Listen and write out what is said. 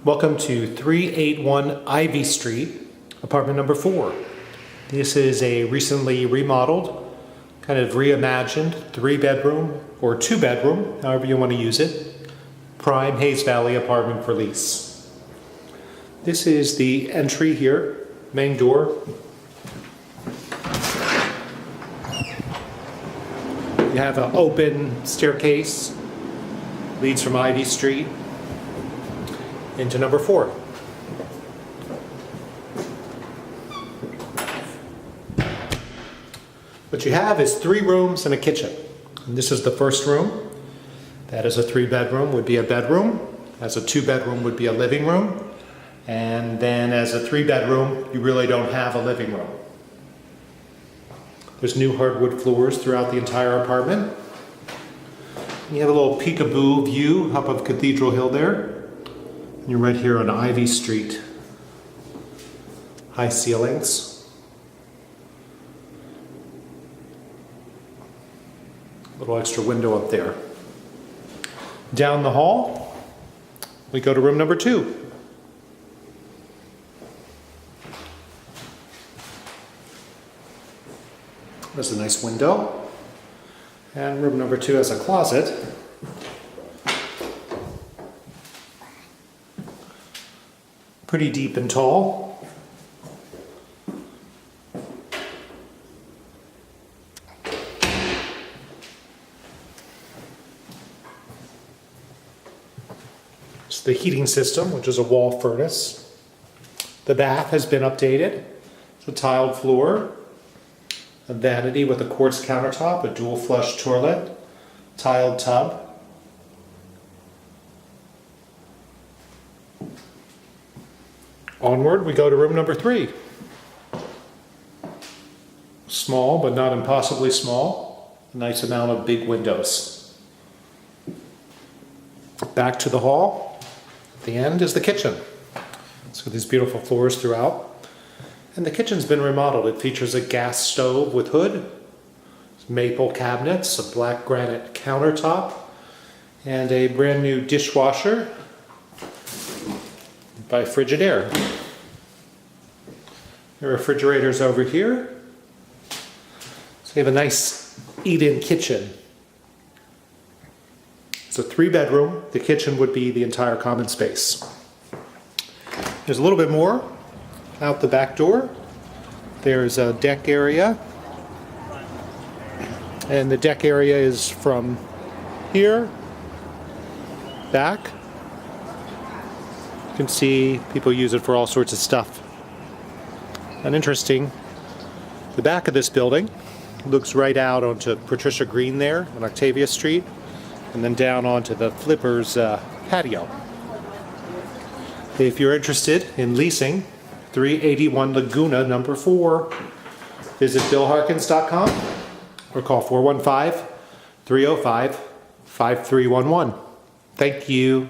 Welcome to 381 Ivy Street, apartment number 4. This is a recently remodeled, kind of reimagined 3-bedroom or 2-bedroom, however you want to use it, prime Hayes Valley apartment for lease. This is the entry here, main door. You have an open staircase, leads from Ivy Street into number 4. What you have is 3 rooms and a kitchen. And this is the first room. That is a 3-bedroom, would be a bedroom. As a 2-bedroom would be a living room. And then as a 3-bedroom, you really don't have a living room. There's new hardwood floors throughout the entire apartment. You have a little peekaboo view up of Cathedral Hill there. You're right here on Ivy Street. High ceilings. Little extra window up there. Down the hall, we go to room number 2. There's a nice window. And room number 2 has a closet. Pretty deep and tall. It's the heating system, which is a wall furnace. The bath has been updated. It's a tiled floor, a vanity with a quartz countertop, a dual flush toilet, tiled tub. Onward, we go to room number 3. Small, but not impossibly small. A nice amount of big windows. Back to the hall. At the end is the kitchen. So these beautiful floors throughout. And the kitchen's been remodeled. It features a gas stove with hood, maple cabinets, a black granite countertop, and a brand new dishwasher by Frigidaire. The refrigerator's over here. So you have a nice eat-in kitchen. It's a 3-bedroom. The kitchen would be the entire common space. There's a little bit more out the back door. There's a deck area. And the deck area is from here back. You can see people use it for all sorts of stuff. And interesting, the back of this building looks right out onto Patricia Green there on Octavia Street, and then down onto the Flippers patio. If you're interested in leasing 381 Laguna number 4, visit billharkins.com or call 415-305-5311. Thank you.